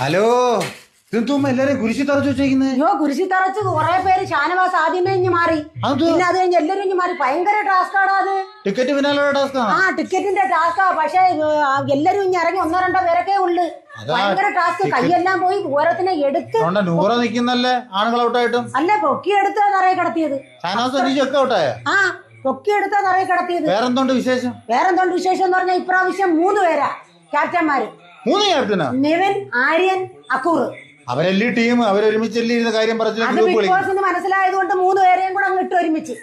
Hello, ഇതെന്തും എല്ലാരും കുരിശി തറച്ചു വെച്ചേക്കുന്നത്? അയ്യോ, കുരിശി തറച്ച് കുറെ പേര് ഷാനവാസ് ആദ്യമേ ഇഞ്ഞ് മാറി. പിന്നെ അത് കഴിഞ്ഞ് എല്ലാരും ഇഞ്ഞ് മാറി. ഭയങ്കര ടാസ്കാടാ അത്. ടിക്കറ്റ് പിന്നാലുള്ള ടാസ്കാ? ആ, ടിക്കറ്റിന്റെ ടാസ്കാ. പക്ഷെ എല്ലാരും ഇഞ്ഞ് ഇറങ്ങി ഒന്നോ രണ്ടോ പേരൊക്കെ ഉള്ളു. ഭയങ്കര ടാസ്ക്. കൈയെല്ലാം പോയി ഓരോത്തിനെ എടുത്ത് നൂറ നിക്കുന്നല്ലേ ആണുങ്ങൾ ഔട്ടായിട്ടും. അല്ല, പൊക്കിയെടുത്താ തറയെ കിടത്തിയത്. ആ, പൊക്കിയെടുത്താ തറയെ കിടത്തിയത്. വേറെന്തോണ്ട് വിശേഷം? വേറെന്തോണ്ട് വിശേഷം എന്ന് പറഞ്ഞാൽ ഇപ്രാവശ്യം 3 പേരാ ക്യാപ്റ്റന്മാര്. 3 ക്യാപ്റ്റനാ? നിവിൻ, ആര്യൻ, അക്കൂർ. അവരെല്ലാം ടീം അവരൊരുമിച്ചല്ലേ ഇരുന്ന കാര്യം പറഞ്ഞു. അത് ബിഗ് ബോസിന് മനസ്സിലായതുകൊണ്ട് 3 പേരെയും കൂടെ അങ്ങ് ഇട്ട് ഒരുമിച്ച്.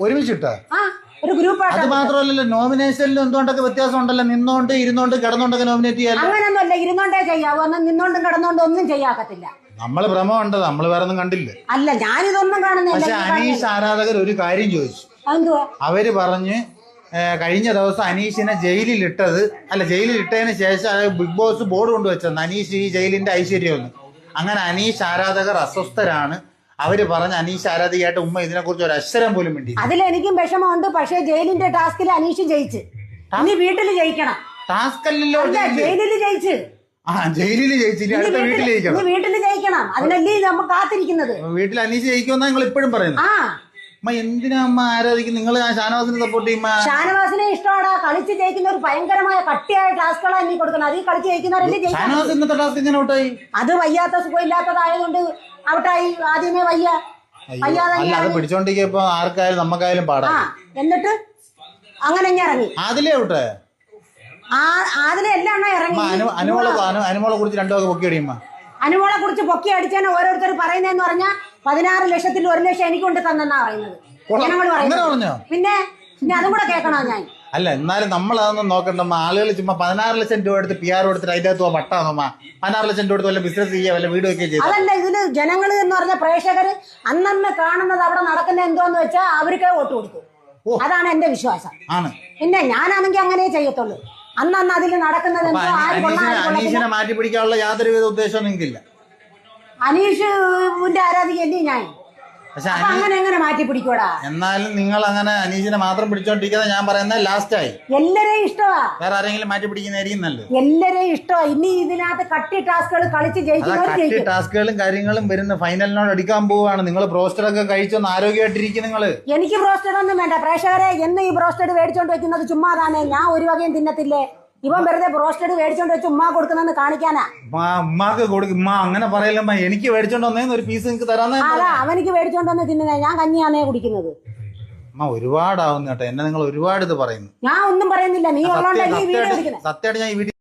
ഒരുമിച്ചിട്ടാ? ആ, ഒരു ഗ്രൂപ്പായിട്ട്. അത് മാത്രമല്ലല്ലോ, നോമിനേഷനിൽ എന്തുകൊണ്ടൊക്കെ വ്യത്യാസം ഉണ്ടല്ലോ. നിന്നോണ്ട് ഇരുന്നോണ്ട് കിടന്നോണ്ടൊക്കെ നോമിനേറ്റ് ചെയ്യാൻ. അങ്ങനൊന്നുമല്ല, ഇരുന്നോണ്ടേ ചെയ്യാവൂ. എന്നാൽ നിന്നോണ്ടും കിടന്നോണ്ടും ഒന്നും ചെയ്യാക്കത്തില്ല. നമ്മള് ഭ്രമമുണ്ട്, നമ്മള് വേറെ ഒന്നും കണ്ടില്ല. അല്ല, ഞാനിതൊന്നും കാണുന്നില്ല. പക്ഷെ അനീഷ് ആരാധകർ ഒരു കാര്യം ചോദിച്ചു. എന്തുവാ? അവര് പറഞ്ഞ് കഴിഞ്ഞ ദിവസം അനീഷിനെ ജയിലിലിട്ടത്, അല്ല ജയിലിലിട്ടതിന് ശേഷം ബിഗ് ബോസ് ബോർഡ് കൊണ്ടുവച്ചത് അനീഷ് ഈ ജയിലിന്റെ ഐശ്വര്യമൊന്നും. അങ്ങനെ അനീഷ് ആരാധകർ അസ്വസ്ഥരാണ്. അവര് പറഞ്ഞ അനീഷ് ആരാധികയായിട്ട് ഉമ്മ ഇതിനെ കുറിച്ച് ഒരു അക്ഷരം പോലും വേണ്ടി. അതിലെനിക്കും വിഷമമുണ്ട്. പക്ഷേ ജയിലിന്റെ ടാസ്കിൽ അനീഷ് ജയിച്ച്. ഇനി വീട്ടിൽ ജയിക്കണം. ടാസ്ക് അല്ലല്ലോ, ജയിലിൽ ജയിച്ച്. ആ, ജയിലിൽ ജയിച്ചില്ല, അടുത്ത വീട്ടിൽ ജയിക്കണം. വീട്ടിൽ ജയിക്കണം. അതിനല്ലേ നമ്മൾ കാത്തിരിക്കുന്നത്. വീട്ടിൽ അനീഷ് ജയിക്കുമെന്നാ നിങ്ങൾ ഇപ്പോഴും പറയുന്നത്. ആ, അമ്മ എന്തിനാ അമ്മ ആരാധിക്കും? നിങ്ങൾ ഷാനവാസിനെ സപ്പോർട്ട് ചെയ്യുമ്പോ? ഷാനവാസിനെ ഇഷ്ടമാടാ. കളിച്ച് ജയിക്കുന്ന ഒരു ഭയങ്കരമായ കട്ടിയായ ടാസ്കുകളാണ് നീ കൊടുക്കുന്നത്. അതിൽ കളിച്ച് ജയിക്കുന്നവരല്ലേ ജയിക്കും. ഷാനവാസ് ഇന്നത്തെ ടാസ്ക് ഇങ്ങനെ ഔട്ടായി? അത് വയ്യാത്ത സുഖമില്ലാത്തതായതുകൊണ്ട് ഔട്ടായി. ആദ്യമേ അല്ല, അത് പിടിച്ചോണ്ടിരിക്കപ്പോ ആർക്കായാലും നമ്മക്കായാലും പാടാം. എന്നിട്ട് അങ്ങനെ ഇറങ്ങി. അതിലേ ഔട്ടേ? അതിലെ എല്ലാം ഇറങ്ങി. അനുമോളെ കുറിച്ച് 2 വാക്ക് പൊക്കി അടിയുമ്പോ? അനുമോളെ കുറിച്ച് പൊക്കി അടിച്ചാണ് ഓരോരുത്തർ പറയുന്നതെന്ന് പറഞ്ഞാൽ 16 ലക്ഷത്തിൽ 1 ലക്ഷം എനിക്ക് കൊണ്ട് തന്നെന്നാ പറയുന്നത്. ജനങ്ങൾ പറയുന്നത്. പിന്നെ അതും കൂടെ കേൾക്കണോ ഞാൻ? അല്ല, എന്നാലും നമ്മൾ അതൊന്നും നോക്കണ്ട. ആളുകൾ ചുമ്മാ 16 ലക്ഷം രൂപ എടുത്ത് PR കൊടുത്തിട്ട് അതിന്റെ അകത്ത് വട്ടാന്നമ്മ. 16 ലക്ഷം രൂപ എടുത്ത് വല്ല ബിസിനസ് ചെയ്യുക, വല്ല വീട് വെക്കുകയും ചെയ്യും. അതല്ല, ഇതില് ജനങ്ങൾ എന്ന് പറഞ്ഞ പ്രേക്ഷകര് അന്നന്ന് കാണുന്നത് അവിടെ നടക്കുന്ന എന്തോന്ന് വെച്ചാൽ അവർക്ക് വോട്ട് കൊടുക്കും. അതാണ് എന്റെ വിശ്വാസം. ആണ്. പിന്നെ ഞാനാണെങ്കിൽ അങ്ങനെ ചെയ്യത്തുള്ളൂ. അന്നന്ന് അതിൽ നടക്കുന്നത് അനീഷിനെ മാറ്റി പിടിക്കാനുള്ള യാതൊരുവിധ ഉദ്ദേശവും നിങ്ങൾക്കില്ല? അനീഷിന്റെ ആരാധികയല്ലേ ഞാൻ. അങ്ങനെ എങ്ങനെ മാറ്റി പിടിക്കൂടാ? എന്നാലും നിങ്ങൾ അങ്ങനെ അനീഷിനെ മാത്രം പിടിച്ചോണ്ടിരിക്കുന്നത് ഞാൻ പറയുന്നത് ലാസ്റ്റായി. എല്ലാരെയും ഇഷ്ടമാ. വേറെ ആരെങ്കിലും മാറ്റി പിടിക്കുന്നതായിരിക്കും നല്ലത്. എല്ലാരെയും ഇഷ്ടമാ. ഇനി ഇതിനകത്ത് കട്ടി ടാസ്കുകൾ കളിച്ച് ജയിക്കും. ടാസ്കുകളും കാര്യങ്ങളും വരുന്ന ഫൈനലിനോട് അടിക്കാൻ പോവുകയാണ്. നിങ്ങൾ ബ്രോസ്റ്റഡൊക്കെ കഴിച്ചൊന്ന് ആരോഗ്യമായിട്ടിരിക്കും നിങ്ങള്. എനിക്ക് ബ്രോസ്റ്റഡ് ഒന്നും വേണ്ട. പ്രേക്ഷകരെ, എന്ന് ഈ ബ്രോസ്റ്റഡ് മേടിച്ചോണ്ട് വെക്കുന്നത് ചുമ്മാതാണ്. ഞാൻ ഒരു വകയും തിന്നത്തില്ലേ. ഇവൻ വെറുതെ ബ്രോസ്റ്റഡ് മേടിച്ചോണ്ട് വെച്ച് ഉമ്മ കൊടുക്കുന്നെന്ന് കാണിക്കാനാ. ഉമ്മാക്ക് കൊടുക്കും. ഉമ്മ അങ്ങനെ പറയല്ലമ്മ. എനിക്ക് മേടിച്ചോണ്ട് വന്നേന്ന് ഒരു പീസ് നിങ്ങൾക്ക് തരാന്നേ. അതാ, അവനിക്ക് മേടിച്ചോണ്ട് വന്ന് തിന്നുന്നേ. ഞാൻ കഞ്ഞിയാന്നേ കുടിക്കുന്നത്. അമ്മ ഒരുപാടാവുന്നു കേട്ടോ. എന്നെ നിങ്ങൾ ഒരുപാട് ഇത് പറയുന്നു. ഞാൻ ഒന്നും പറയുന്നില്ല. നീ ഉള്ളോണ്ടല്ലേ ഈ വീഡിയോ എടുക്കുന്നത്. സത്യമായിട്ട് ഞാൻ ഈ വീഡിയോ